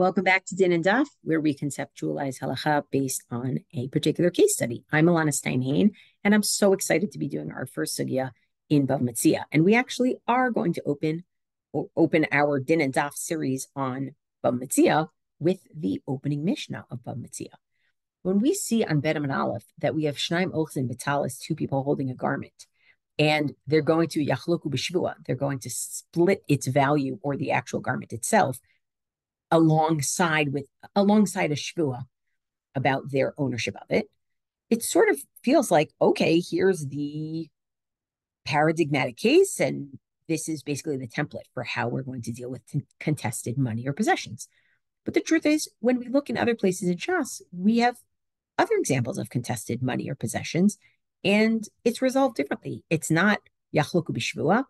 Welcome back to dinanddaf, where we conceptualize halakha based on a particular case study. I'm Elana Stein Hain, and I'm so excited to be doing our first sugya in Bava Metzia. And we actually are going to open our dinanddaf series on Bava Metzia with the opening mishnah of Bava Metzia. When we see on Bet and Aleph that we have Shnaim Ochzin Betalis, two people holding a garment, and they're going to Yachloku B'Shvua, they're going to split its value or the actual garment itself alongside a shvua about their ownership of it. It sort of feels like, okay, here's the paradigmatic case, and this is basically the template for how we're going to deal with contested money or possessions. But the truth is, when we look in other places in Shas, we have other examples of contested money or possessions, and it's resolved differently. It's not yachloku b'shvua,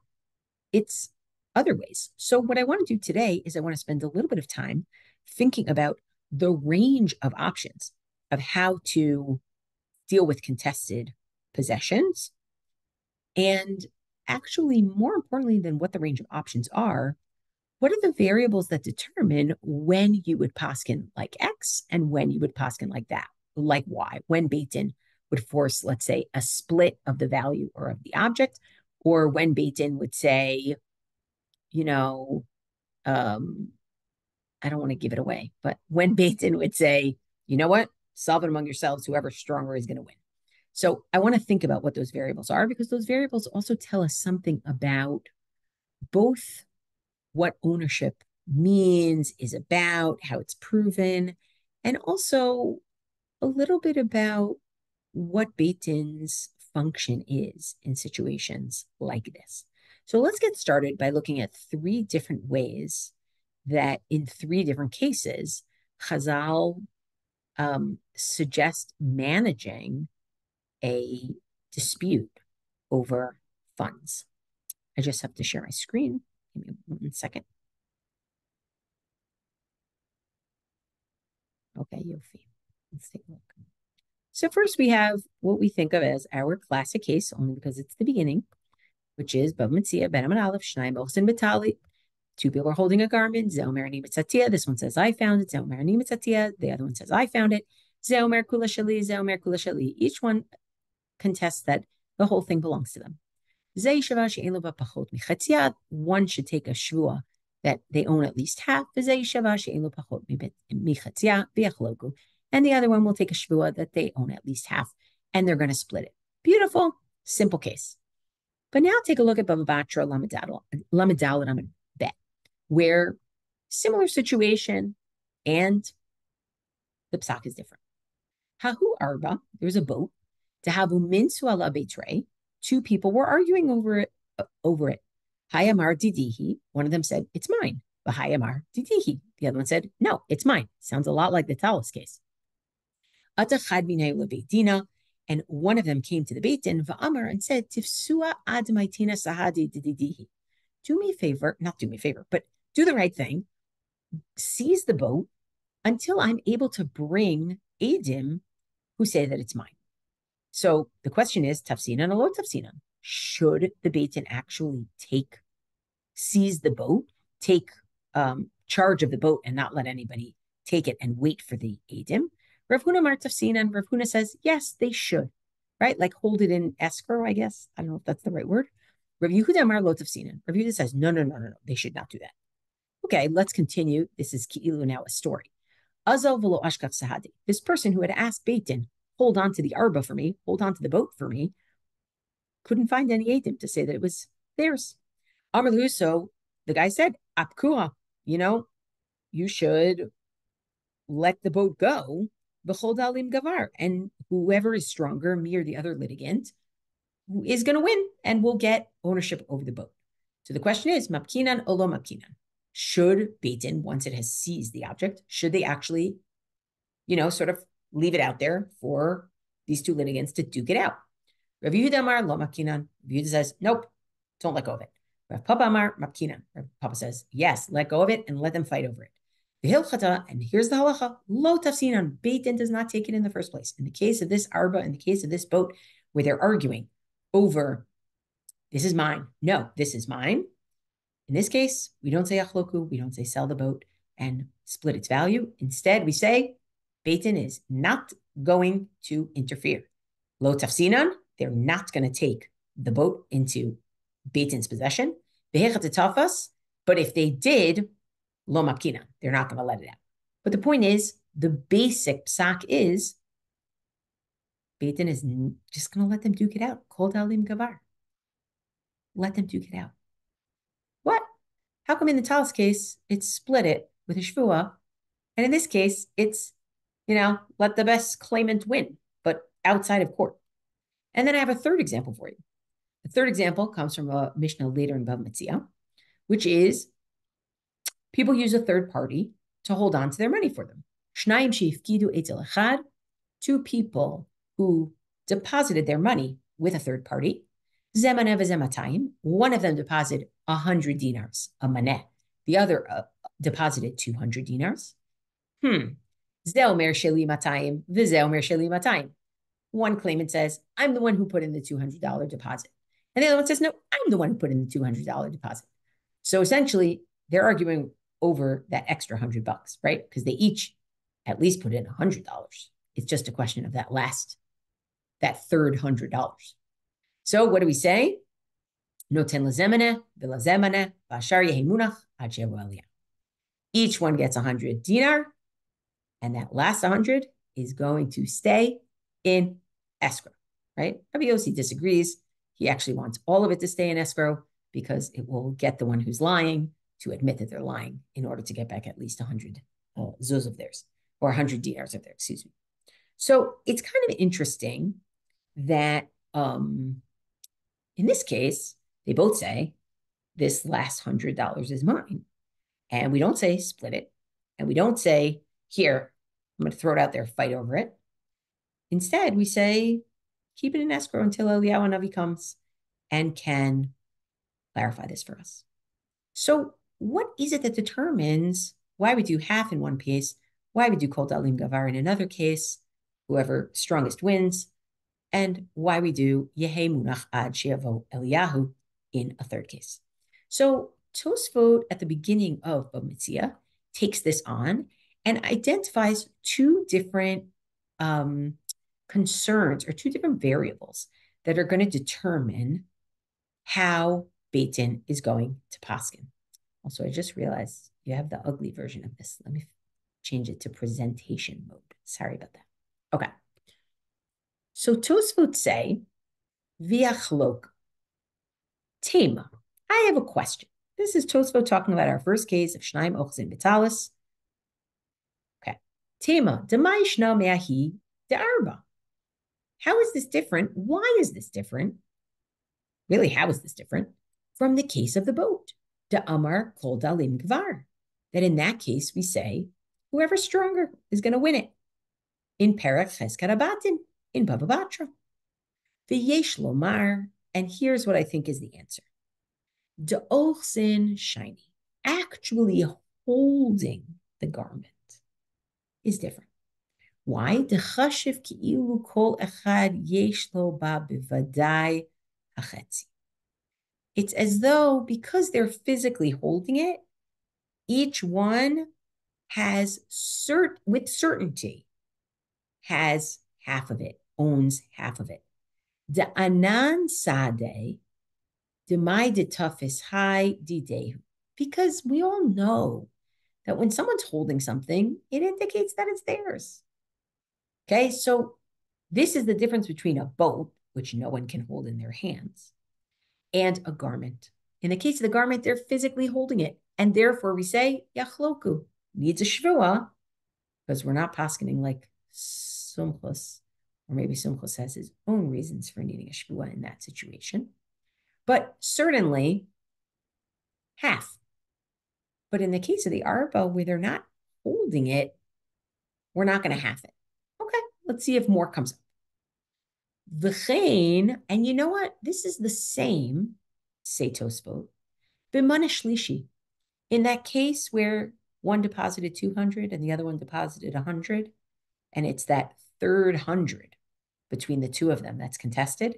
it's other ways. So what I want to do today is I want to spend a little bit of time thinking about the range of options of how to deal with contested possessions. And actually, more importantly than what the range of options are, what are the variables that determine when you would paskin like X and when you would paskin like that, like Y, when Beit Din would force, let's say, a split of the value or of the object, or when Beit Din would say, I don't want to give it away, but when Beit Din would say, you know what, solve it among yourselves, whoever's stronger is going to win. So I want to think about what those variables are, because those variables also tell us something about both what ownership means, is about, how it's proven, and also a little bit about what Beit Din's function is in situations like this. So let's get started by looking at three different ways that in three different cases, Chazal suggest managing a dispute over funds. I just have to share my screen. Give me 1 second. Okay, Yofi. Let's take a look. So first we have what we think of as our classic case, only because it's the beginning, which is Bava Metzia, Ben Amad Aleph, Shnaim Ochzin Betali. Two people are holding a garment. Zeomer Ani Mitzatia. This one says, I found it. Zeomer Ani Mitzatia. The other one says, I found it. Zeomer Kula Shali. Zeomer Kula Shali. Each one contests that the whole thing belongs to them. One should take a shvua that they own at least half. And the other one will take a shvua that they own at least half, and they're going to split it. Beautiful, simple case. But now take a look at Bava Batra Lamadal and Bet, where similar situation and the psak is different. Hahu Arba, there's a boat. Tahavu Minsu ala Beitre, two people were arguing over it. Hayamar Didihi, one of them said, it's mine. Hayamar Didihi, the other one said, no, it's mine. Sounds a lot like the Talis case. Atachad Minay Lebeidina, and one of them came to the Beit Din, Va'amar, and said, Tifsua ad maitina sahadi didihi. Do me a favor, not do me a favor, but do the right thing. Seize the boat until I'm able to bring Adim who say that it's mine. So the question is, tafsinan or lo tafsinan? Should the Beit Din actually seize the boat, take charge of the boat and not let anybody take it and wait for the Adim? Rav Huna Mar Tafsinan, Rav Huna says, yes, they should, right? Like hold it in escrow, I guess. I don't know if that's the right word. Rav Yehuda Mar Lo Tafsinan. Rav Yehuda says, no, they should not do that. Okay, let's continue. This is Ki'ilu now a story. Azal v'lo ashkaf sahadi. This person who had asked Beit Din, hold on to the arba for me, hold on to the boat for me, couldn't find any Adim to say that it was theirs. Amar Lahu, so the guy said, Apkua, you should let the boat go. B'chol dalim gavar, and whoever is stronger, me or the other litigant, is going to win and will get ownership over the boat. So the question is, mapkinan or lo mapkinan? Should Beit Din, once it has seized the object, should they actually, sort of leave it out there for these two litigants to duke it out? Rav Yehuda Amar lo mapkinan. Rav Yehuda says, nope, don't let go of it. Rav Papa Amar mapkinan. Rav Papa says, yes, let go of it and let them fight over it. And here's the halakha, lo tafsinan, Beit Din does not take it in the first place. In the case of this arba, in the case of this boat, where they're arguing over, this is mine. No, this is mine. In this case, we don't say achloku, we don't say sell the boat. and split its value. Instead, we say Beit Din is not going to interfere. Lo tafsinan, they're not going to take the boat into Beit Din's possession. But if they did, lo mapkina, they're not going to let it out. But the point is, the basic psak is Beit Din is just going to let them duke it out. Kol dalim gavar. Let them duke it out. What? How come in the Talis case, it's split it with a shvua, and in this case, it's, let the best claimant win, but outside of court. And then I have a third example for you. The third example comes from a mishnah later in Bava Metzia, which is people use a third party to hold on to their money for them. Shnayim sheifkidu etzel echad, two people who deposited their money with a third party. Zemaneh v'zematayim, one of them deposited 100 dinars, a maneh. The other deposited 200 dinars. Ze omer sheli matayim, v'ze omer sheli matayim. One claimant says, I'm the one who put in the $200 deposit. And the other one says, no, I'm the one who put in the $200 deposit. So essentially, they're arguing over that extra $100, right? Because they each at least put in $100. It's just a question of that third $100. So what do we say? Noten lazemene, v'lazemene, v'ashar yehemunach, ad she'yavo aliyah. Each one gets 100 dinar, and that last 100 is going to stay in escrow, right? Rabbi Yossi disagrees. He actually wants all of it to stay in escrow because it will get the one who's lying to admit that they're lying in order to get back at least 100 zuz of theirs, or 100 dinars of theirs, excuse me. So it's kind of interesting that in this case, they both say this last $100 is mine. And we don't say split it. And we don't say, here, I'm going to throw it out there, fight over it. Instead, we say, keep it in escrow until Eliyahu Hanavi comes and can clarify this for us. So what is it that determines why we do half in one case, why we do kol dalim gavar in another case, whoever strongest wins, and why we do Yehei Munach Ad She'yavo Eliyahu in a third case? So Tosfot at the beginning of Bava Metzia takes this on and identifies two different concerns or two different variables that are going to determine how Beit Din is going to paskin. Also, I just realized you have the ugly version of this. Let me change it to presentation mode. Sorry about that. Okay. So Tosfot say, V'yachlok Tema. I have a question. This is Tosfot talking about our first case of Shnayim Ochzin B'talis. Okay. Tema, Demai Shna Me'ahi De'arba. How is this different? Why is this different? Really, how is this different from the case of the boat? De'amar kol dalim gvar. That in that case, we say, whoever's stronger is going to win it. In Perek Cheskat Abatim, in Bava Batra. V'yesh lomar, and here's what I think is the answer. De'ochsin shiny, actually holding the garment is different. Why? Dechashiv ki'ilu kol echad yesh lo ba bivadai hachetzi. It's as though, because they're physically holding it, each one has with certainty has half of it, owns half of it. De anan sade, de mai de toughest high de, because we all know that when someone's holding something, it indicates that it's theirs. Okay, so this is the difference between a boat, which no one can hold in their hands, and a garment. In the case of the garment, they're physically holding it. And therefore we say, yachloku, needs a shvua, because we're not paskening like Sumchus, or maybe Sumchus has his own reasons for needing a shvua in that situation. But certainly half. But in the case of the arba, where they're not holding it, we're not going to half it. Okay, let's see if more comes up. V'chein, and you know what? This is the same, say Tosfot, b'mana shlishi. In that case where one deposited 200 and the other one deposited 100, and it's that third 100 between the two of them that's contested,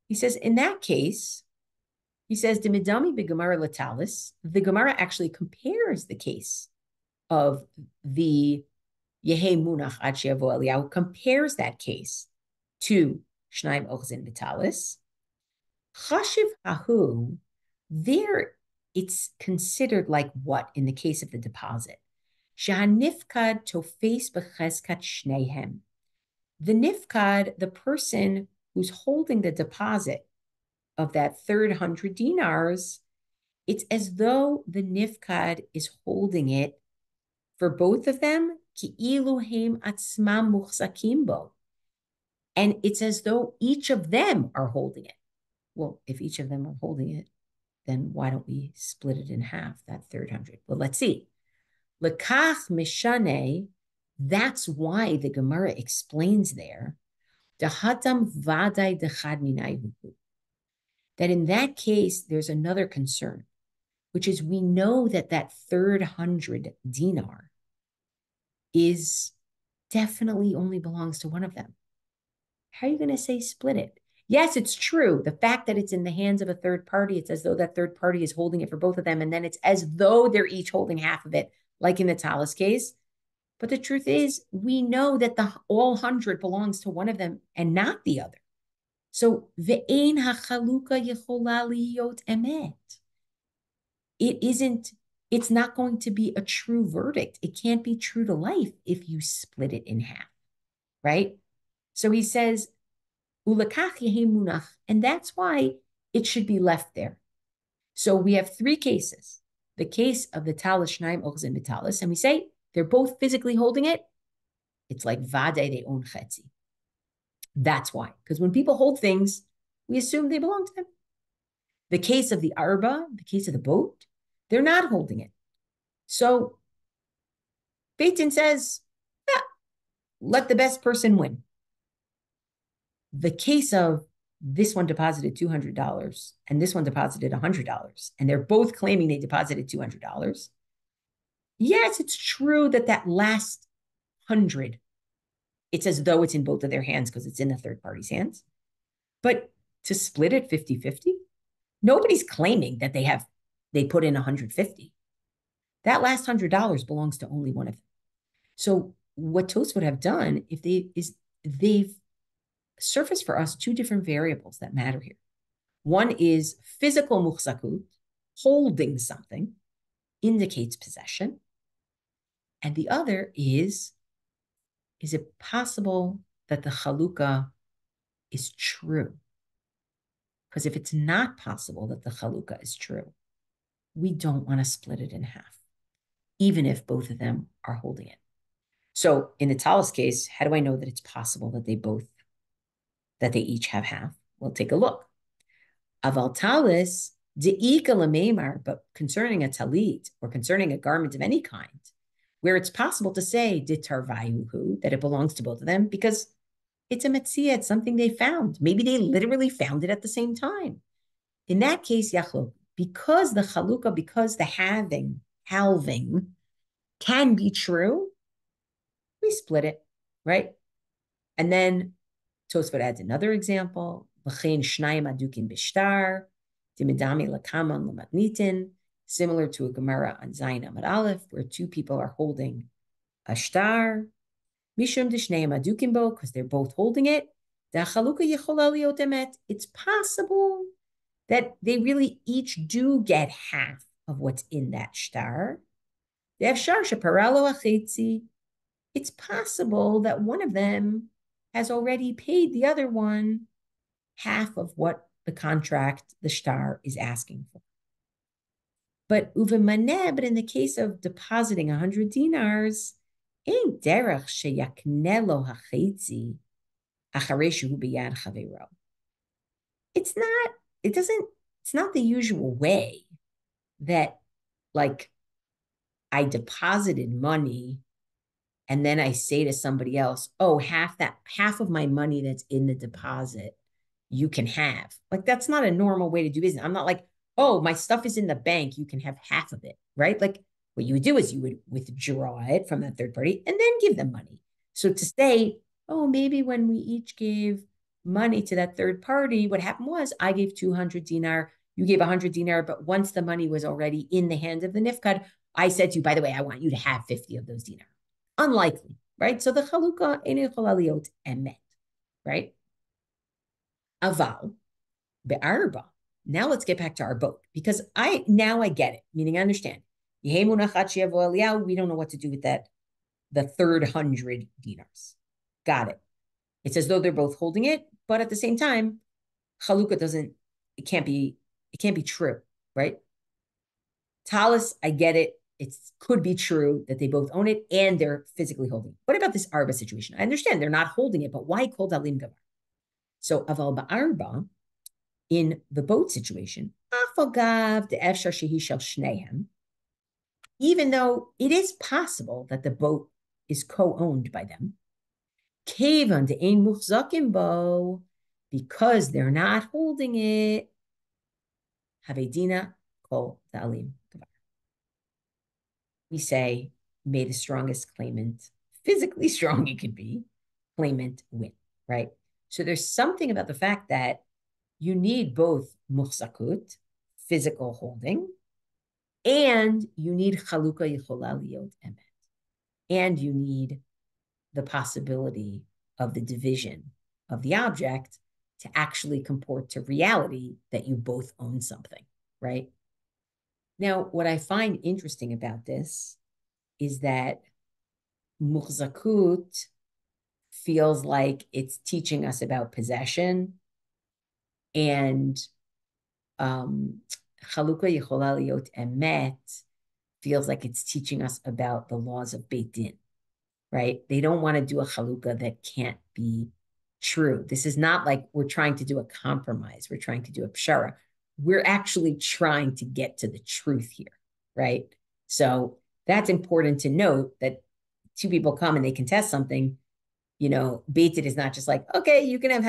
he says, in that case, he says, Dimidami b'gemara latalis, the Gemara actually compares the case of the Yehe Munach Ad She'yavo Eliyahu compares that case to Shnayim Ochzin Vitalis. Chashiv Hahu, there it's considered like what in the case of the deposit? Shahanifkad tofes b'cheskat shnehem. The nifkad, the person who's holding the deposit of that third 100 dinars, it's as though the nifkad is holding it for both of them, ki'ilu heim atzmam muchzakim bo. And it's as though each of them are holding it. Well, if each of them are holding it, then why don't we split it in half, that third 100? Well, let's see. Lekach mishane, that's why the Gemara explains there, Dehatam vadai dechad minayhu, that in that case, there's another concern, which is we know that that third 100 dinar is definitely only belongs to one of them. How are you going to say split it? Yes, it's true. The fact that it's in the hands of a third party, it's as though that third party is holding it for both of them. And then it's as though they're each holding half of it, like in the Talis case. But the truth is, we know that the all 100 belongs to one of them and not the other. So, ve'ein hachaluka yechola liyot emet. It's not going to be a true verdict. It can't be true to life if you split it in half, right? So he says, ulakach yehi munach, and that's why it should be left there. So we have three cases. The case of the talis shnaim ochzin b'talis, and we say they're both physically holding it. It's like vade they own chetzi. That's why, because when people hold things, we assume they belong to them. The case of the arba, the case of the boat, they're not holding it. So Beit Din says, let the best person win. The case of this one deposited $200 and this one deposited $100, and they're both claiming they deposited $200. Yes, it's true that that last 100, it's as though it's in both of their hands because it's in the third party's hands. But to split it 50-50, nobody's claiming that they put in 150. That last $100 belongs to only one of them. So what Tos would have done if they've surfaced for us two different variables that matter here. One is physical muhzakut, holding something, indicates possession. And the other is it possible that the chalukah is true? Because if it's not possible that the chalukah is true, we don't want to split it in half, even if both of them are holding it. So in the Talis case, how do I know that it's possible that they each have half? Well, take a look. Aval talis de'ika lememar, but concerning a talit or concerning a garment of any kind, where it's possible to say ditarvayuhu, that it belongs to both of them, because it's a metzia, it's something they found. Maybe they literally found it at the same time. In that case, yachlok, because the chalukah, because the halving can be true, we split it, right? And then Tosfot adds another example. Similar to a Gemara on Zayin Amud Aleph, where two people are holding a shtar, mishum d'shneim adukim bo, because they're both holding it. It's possible that they really each do get half of what's in that shtar. It's possible that one of them has already paid the other one half of what the contract, the shtar, is asking for. But uvemaneh, but in the case of depositing 100 dinars, ain't derech sheyakne lo hachetzi acharei shehu biyad chavero. It's not the usual way that, like, I deposited money and then I say to somebody else, oh, half of my money that's in the deposit, you can have. Like, that's not a normal way to do business. I'm not like, oh, my stuff is in the bank, you can have half of it, right? Like, what you would do is you would withdraw it from that third party and then give them money. So to say, oh, maybe when we each gave money to that third party, what happened was I gave 200 dinar, you gave 100 dinar, but once the money was already in the hand of the nifkad, I said to you, by the way, I want you to have 50 of those dinar. Unlikely, right? So the chalukah ain't יכולה להיות emet, right? Aval be'arba. Now let's get back to our boat because I get it, meaning I understand. We don't know what to do with that, the third 100 dinars. Got it. It's as though they're both holding it, but at the same time, chalukah it can't be true, right? Talis, I get it. It could be true that they both own it and they're physically holding it. What about this arba situation? I understand they're not holding it, but why kol dalim gavar? So aval ba'arba, in the boat situation, even though it is possible that the boat is co-owned by them, because they're not holding it, havedina kol da'alim gavar. We say, may the strongest claimant, physically strong it could be, claimant win, right? So there's something about the fact that you need both muhzakut, physical holding, and you need chalukah yichola liot emet. And you need the possibility of the division of the object to actually comport to reality that you both own something, right? Now, what I find interesting about this is that muhzakut feels like it's teaching us about possession, and chalukah yichola liot emet feels like it's teaching us about the laws of Beit Din, right? They don't want to do a chalukah that can't be true. This is not like we're trying to do a compromise. We're trying to do a pshara. We're actually trying to get to the truth here, right? So that's important to note, that two people come and they contest something. Beit Din is not just like, okay, you can have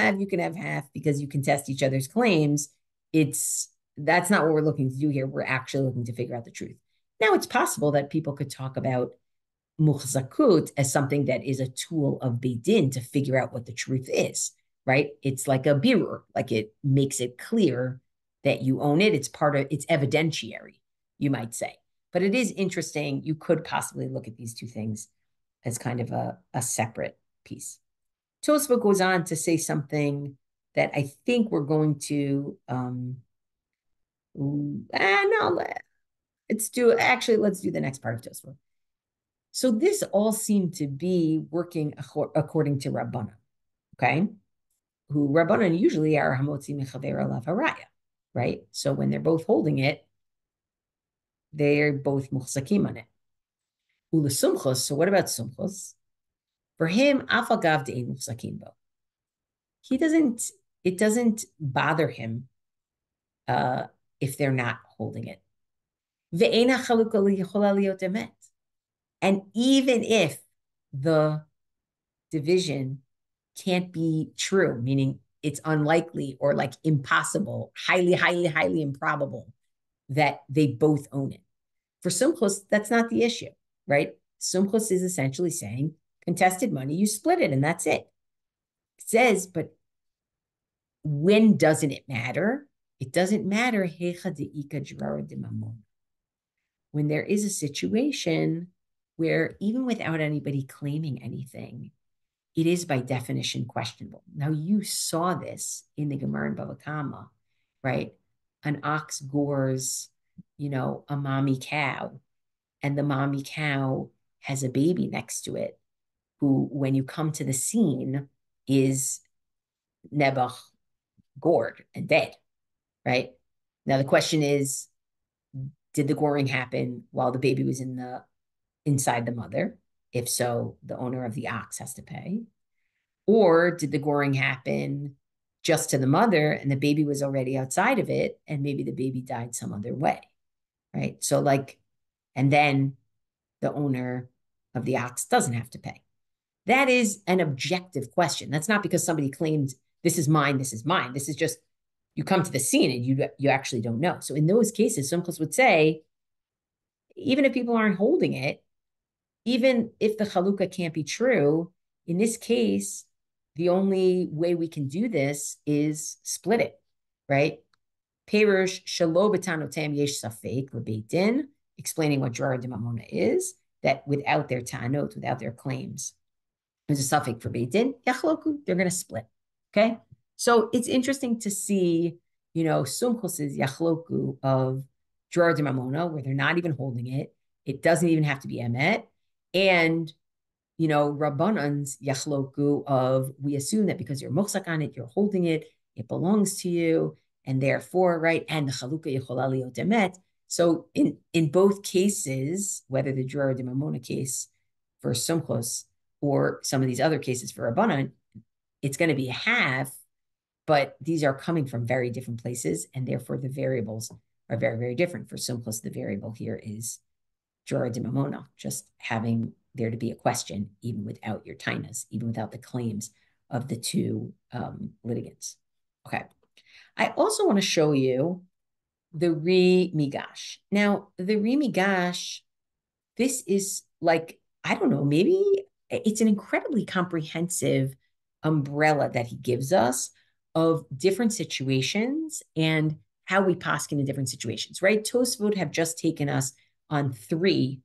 half because you contest each other's claims. That's not what we're looking to do here. We're actually looking to figure out the truth. Now, it's possible that people could talk about muhzakut as something that is a tool of Beit Din to figure out what the truth is, right? It's like a birur, like it makes it clear that you own it. It's evidentiary, you might say. But it is interesting. You could possibly look at these two things as kind of a separate piece. Tosfot goes on to say something that I think we're going to, let's do the next part of Tosfot. So this all seemed to be working according to Rabbanan, okay? Who Rabbanan usually are hamotzi mechaver alav haraya, right? So when they're both holding it, they're both muhzakim on it. Ula sumchos, so what about sumchos? For him, afagav de'en muhzakim bo. It doesn't bother him if they're not holding it. Ve'ena chalukah li'chola liot emet. And even if the division can't be true, meaning it's unlikely or like impossible, highly, highly, highly improbable that they both own it. For sumchos, that's not the issue, right? Sumchos is essentially saying, contested money, you split it and that's it. It says, but when doesn't it matter? It doesn't matter when there is a situation where even without anybody claiming anything, it is by definition questionable. Now, you saw this in the Gemara in Bava Kama, right? An ox gores, a mommy cow, and the mommy cow has a baby next to it, who, when you come to the scene, is Nebuch, gored and dead, right? Now, the question is, did the goring happen while the baby was inside the mother? If so, the owner of the ox has to pay. Or did the goring happen just to the mother and the baby was already outside of it and maybe the baby died some other way, right? So and then the owner of the ox doesn't have to pay. That is an objective question. That's not because somebody claims this is mine, this is mine. This is just, you come to the scene and you actually don't know. So in those cases, Sumchos would say, even if people aren't holding it, even if the chalukah can't be true, in this case, the only way we can do this is split it, right? Perush shelo b'tanotem yesh safek lebeit din. explaining what Drara de Mamona is, that without their ta'anot, without their claims, there's a suffix for Beit Din, yachloku, they're going to split. Okay? So it's interesting to see, Sumchos's yachloku of Drara de Mamona, where they're not even holding it. It doesn't even have to be emet. And, Rabbanan's yachloku of, we assume that because you're mochzak on it, you're holding it, it belongs to you, and therefore, right, and the chalukah yechola liot emet. So in both cases, whether the Drara de Mamona case for Sumchos or some of these other cases for Rabbanan, it's going to be a half, but these are coming from very different places, and therefore the variables are very, very different. For Sumchos, the variable here is Drara de Mamona, just having there to be a question, even without your tainas, even without the claims of the two litigants. Okay. I also want to show you the Ri Migash. Now, the Ri Migash, this is like, I don't know, maybe it's an incredibly comprehensive umbrella that he gives us of different situations and how we poskin in different situations, right? Tosfot have just taken us on 3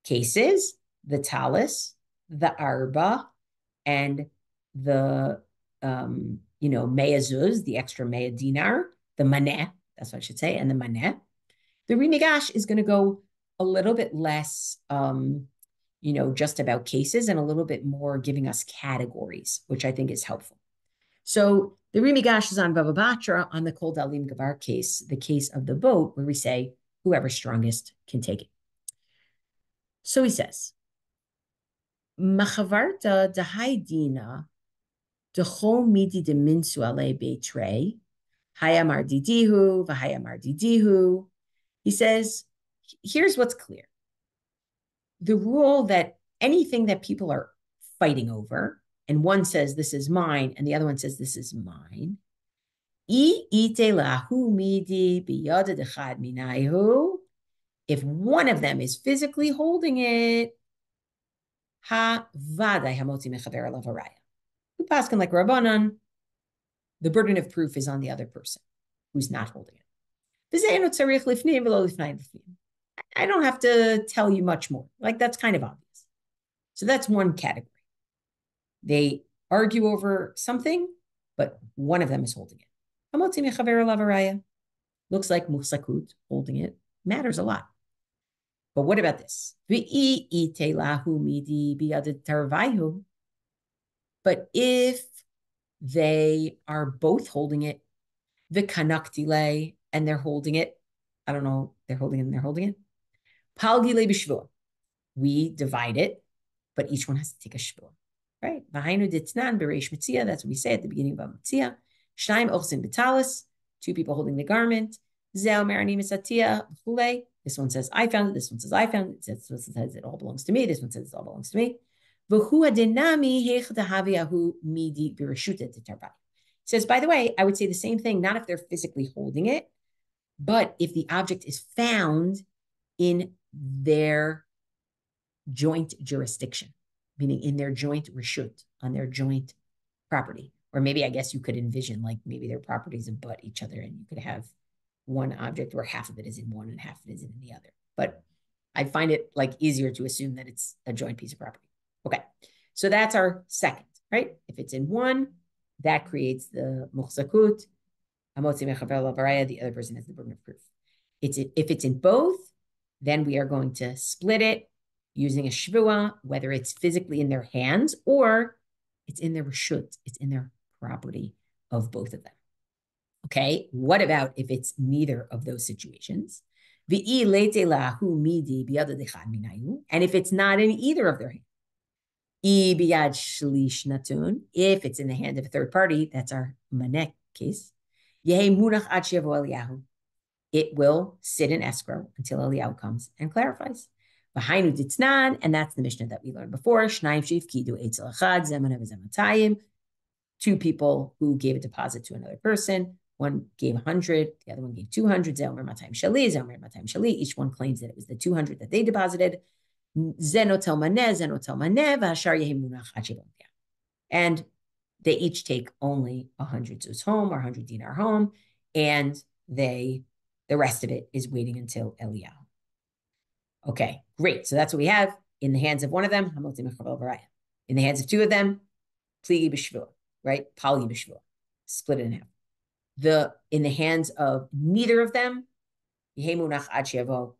cases, the talis, the arba, and the, mea zuz, the extra mea dinar, the maneh, that's what I should say, and the maneh. The Ri Migash is going to go a little bit less, just about cases and a little bit more giving us categories, which I think is helpful. So the Ri Migash is on Bava Metzia on the Kol Dalim Gavar case, the case of the boat, where we say whoever's strongest can take it. So he says, Machavarta dehaidina dechol midi de minsu ale beitrei hayamar didihu v'hayamar didihu. He says, here's what's clear. The rule that anything that people are fighting over, and one says this is mine, and the other one says this is mine, if one of them is physically holding it, ha vaday hamotzi mechaver alav haraya. Who paskin like Rabbanan, the burden of proof is on the other person who's not holding it. I don't have to tell you much more. Like, that's kind of obvious. So that's one category. They argue over something, but one of them is holding it. Looks like muhsakut, holding it, matters a lot. But what about this? But if they are both holding it, the kanaktile, and they're holding it, I don't know, they're holding it and they're holding it. Palgile b'shvua, we divide it, but each one has to take a shvua, right? V'hainu ditnan b'reish Metzia, that's what we say at the beginning of Bava Metzia. Shnaim ochsin b'talis, 2 people holding the garment. Zeo merani misatia v'chulei. This one says, I found it. This one says, I found it. This one says, it all belongs to me. This one says, it all belongs to me. V'hu adinami hech dahaviyahu midi b'reshuta detarbai. Says, by the way, I would say the same thing, not if they're physically holding it, but if the object is found in their joint jurisdiction, meaning in their joint reshut, on their joint property. Or maybe I guess you could envision like maybe their properties abut each other and you could have one object where half of it is in one and half of it is in the other. But I find it like easier to assume that it's a joint piece of property. Okay, so that's our second, right? If it's in one, that creates the muhsakut, hamotzi mechaver alav haraya, the other person has the burden of proof. If it's in both, then we are going to split it using a shvua, whether it's physically in their hands or it's in their reshut, it's in their property of both of them. Okay, what about if it's neither of those situations? And if it's not in either of their hands, if it's in the hand of a third party, that's our manek case. It will sit in escrow until Eliyahu comes and clarifies. And that's the mishnah that we learned before. 2 people who gave a deposit to another person. One gave 100, the other one gave 200. Each one claims that it was the 200 that they deposited. And they each take only 100 zuz home or 100 dinar home, and the rest of it is waiting until Eliyahu. Okay, great. So that's what we have in the hands of one of them, in the hands of two of them, pligi b'shvua, right? Pali b'shvua, split it in half. In the hands of neither of them, yehemunach ad she'yavo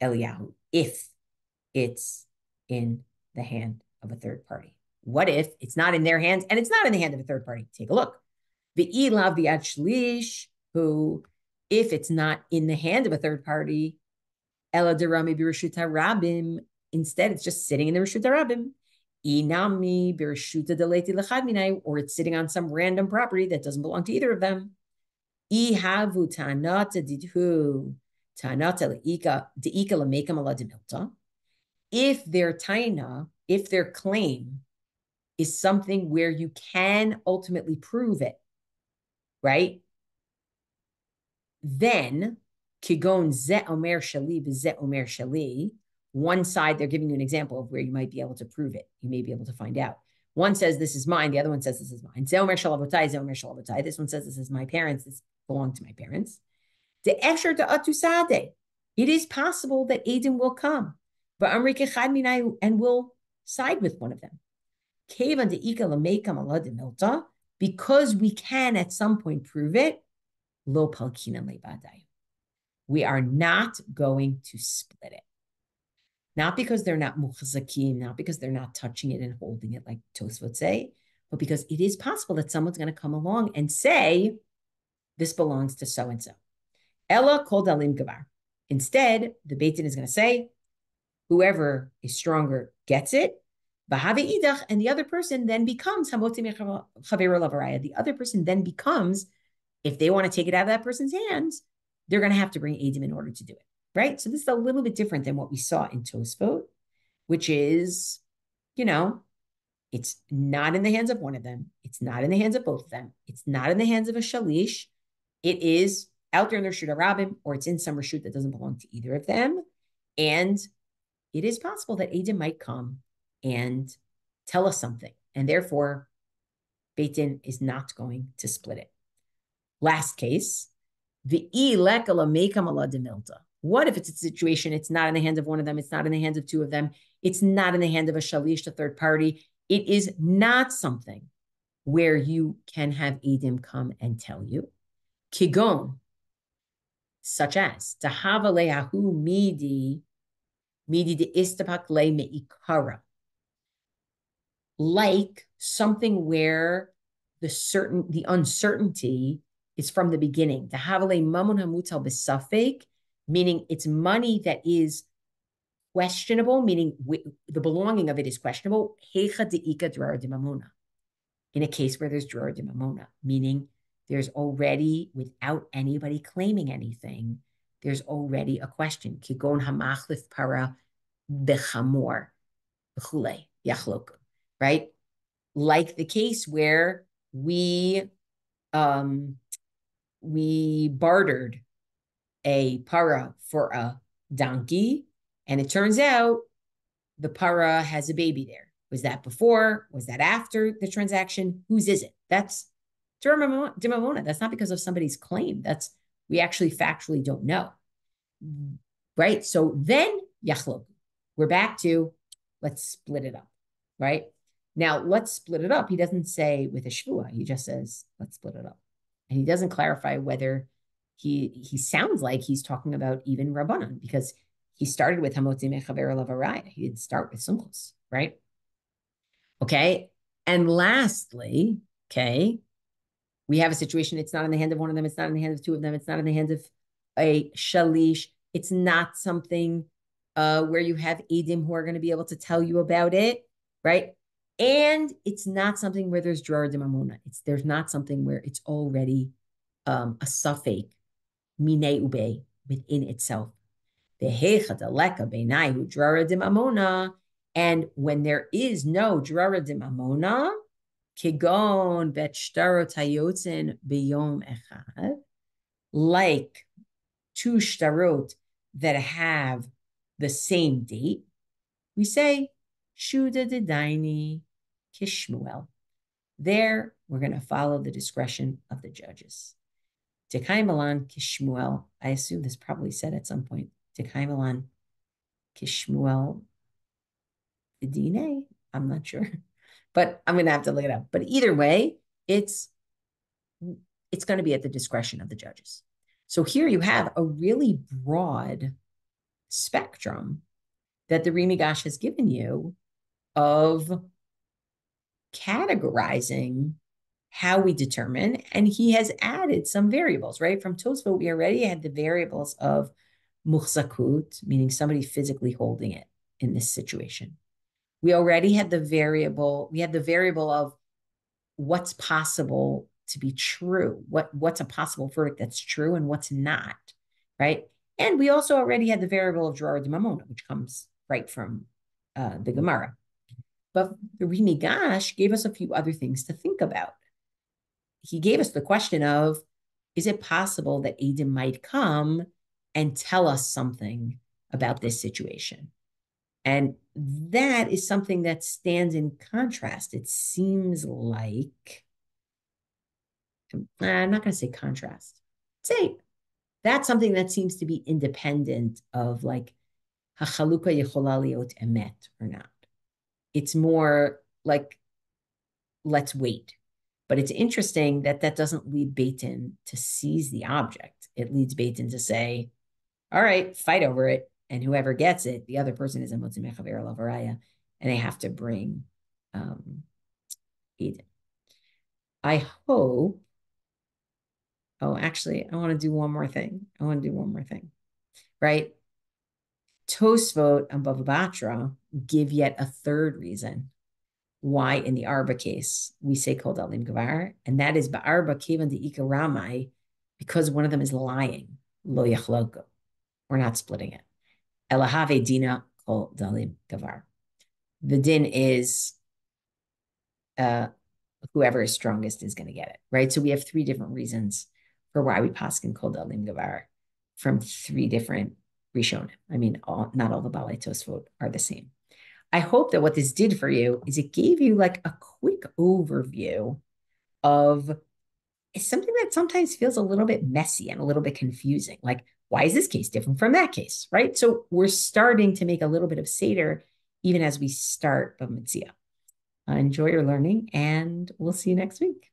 Eliyahu, if it's in the hand of a third party. What if it's not in their hands and it's not in the hand of a third party? Take a look. V'ilav bi'ad shlish, who, if it's not in the hand of a third party, ela derami b'reshut harabim, instead it's just sitting in the reshut harabim. Inami b'reshuta deleti lechad minai, or it's sitting on some random property that doesn't belong to either of them. Ihavu tanata didhu tanata leika deika lamekam ala demilta. If their taina, if their claim is something where you can ultimately prove it, right? Then, kigon ze omer shali v'ze omer shali, one side, they're giving you an example of where you might be able to prove it. You may be able to find out. One says, this is mine. The other one says, this is mine. Ze omer shalavotai, ze omer shalavotai. This one says, this is my parents. This belongs to my parents. The efsher to atusade. It is possible that Edom will come, but Amri kechad minai, and will side with one of them. Kevan deika lamekam ala demilta, because we can at some point prove it. Lo palkina lebadai. We are not going to split it. Not because they're not muchazakim, not because they're not touching it and holding it like Tosfot say, but because it is possible that someone's going to come along and say, this belongs to so-and-so. Ella kol dalim gavar. Instead, the Beit Din is going to say, whoever is stronger gets it. And the other person then becomes, the other person then becomes, if they want to take it out of that person's hands, they're going to have to bring Edom in order to do it, right? So this is a little bit different than what we saw in Tosfot, which is, it's not in the hands of one of them. It's not in the hands of both of them. It's not in the hands of a shalish. It is out there in their Reshut HaRabim, or it's in some Reshut that doesn't belong to either of them. And it is possible that Edom might come and tell us something. And therefore, Beit Din is not going to split it. Last case, what if it's a situation, it's not in the hands of one of them, it's not in the hands of two of them, it's not in the hand of a shalish, the third party. It is not something where you can have Edom come and tell you. Kigon, such as, Tahava midi de istapak le meikara. Like something where the uncertainty is from the beginning. Tahavale mamun hamutal besafek, meaning it's money that is questionable, meaning the belonging of it is questionable. Hecha deika drar de mamona. In a case where there's drar de mamona, meaning there's already, without anybody claiming anything, there's already a question. Kigon hamachlif para bechamor b'chule yachlok, right? Like the case where we bartered a para for a donkey, and it turns out the para has a baby there. Was that before? Was that after the transaction? Whose is it? That's dimamona. That's not because of somebody's claim. We actually factually don't know. Right? So then, yachlok, we're back to, let's split it up. Right? Now, let's split it up. He doesn't say with a shvua. He just says, let's split it up. And he doesn't clarify whether he sounds like he's talking about even Rabbanan, because he started with Hamotzi Mechaber Lavaraya. He didn't start with Sumchus, right? Okay. And lastly, okay, we have a situation. It's not in the hand of one of them. It's not in the hands of two of them. It's not in the hands of a shalish. It's not something where you have Edom who are going to be able to tell you about it, right? And it's not something where there's drar de mamona. There's not something where it's already a suffix, mine ube, within itself. And when there is no drar de mamona, kigon bet shtarot hayotzin biyom echad, like two shtarot that have the same date, we say shuda de daini kishmuel. There, we're going to follow the discretion of the judges. Tekai Milan kishmuel. I assume this probably said at some point. Tekai Milan Kishmuel Idine. I'm not sure, but I'm going to have to look it up. But either way, it's going to be at the discretion of the judges. So here you have a really broad spectrum that the Rimigash has given you of categorizing how we determine, and he has added some variables, right? From Tosfot, we already had the variables of muhzakut, meaning somebody physically holding it in this situation. We already had the variable of what's possible to be true, what's a possible verdict that's true and what's not, right? And we also already had the variable of Dror de Mamona, which comes right from the Gemara. But the Rimigash gave us a few other things to think about. He gave us the question of, is it possible that Adam might come and tell us something about this situation? And that is something that stands in contrast. It seems like, I'm not going to say contrast. Say that's something that seems to be independent of like, hachaluka yechola liot emet or not. It's more like, let's wait. But it's interesting that that doesn't lead Beit Din to seize the object. It leads Beit Din to say, all right, fight over it. And whoever gets it, the other person is a motzi mechaver lavaraya, and they have to bring Eden. I hope. Oh, actually, I want to do one more thing. Right? Tosfot and Bava Metzia give yet a third reason why in the Arba case we say Kol Dalim Gavar, and that is Ba'arba Kevan de Ika Ramai, because one of them is lying. Lo Yachloko. We're not splitting it. Elahave Dina Kol Dalim Gavar. The din is whoever is strongest is going to get it, right? So we have three different reasons for why we paskin Kol Dalim Gavar from three different Rishonim. I mean, not all the Balei Tosfot are the same. I hope that what this did for you is it gave you like a quick overview of something that sometimes feels a little bit messy and a little bit confusing. Like, why is this case different from that case, right? So we're starting to make a little bit of Seder even as we start Bava Metzia. Enjoy your learning, and we'll see you next week.